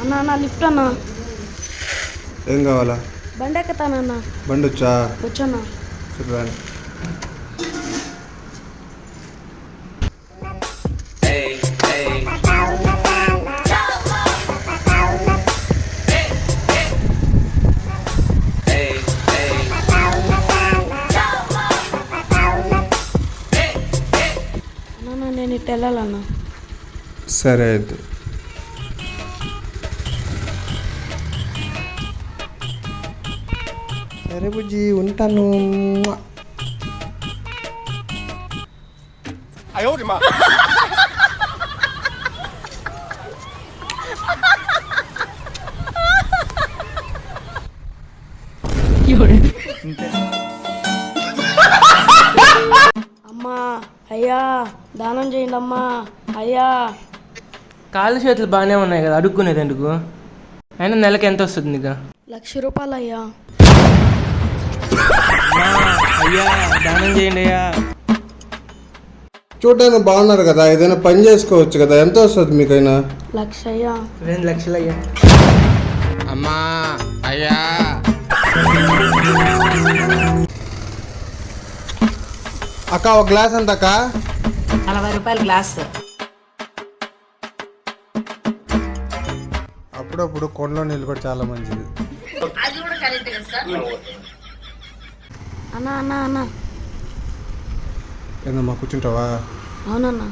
అన్నా అన్న లిఫ్ట్ అన్నా. ఏం కావాలా? బండి ఎక్కుతానన్నా. బండి వచ్చా? వచ్చన్నా. సరే. అన్నా నేను ఇటు వెళ్ళాలన్నా. సరే అయితే. సరే బుజ్జి ఉంటాను. అమ్మా అయ్యా దానం చేయండి అమ్మా అయ్యా. కాళ్ళు చేతులు బాగానే ఉన్నాయి కదా, అడుక్కునేది ఎందుకు? అయినా నెలకి ఎంత వస్తుంది నీకు? 1,00,000 రూపాయలు అయ్యా. అయ్యా దానం చేయండి అయ్యా. చూడడానికి బాగున్నారు కదా, ఏదైనా పని చేసుకోవచ్చు కదా. ఎంత వస్తుంది మీకైనా? 1,00,000 అయ్యా. 2 లక్షలు అయ్యా. అమ్మా అయ్యా. అక్క ఒక గ్లాస్ ఎంత అక్క? 40 రూపాయలు గ్లాస్. అప్పుడప్పుడు కొండలో నీళ్ళు కూడా చాలా మంచిది. అన్నా అన్నా అన్నా. ఏందమ్మా కూర్చుంటావా? అవునన్నా.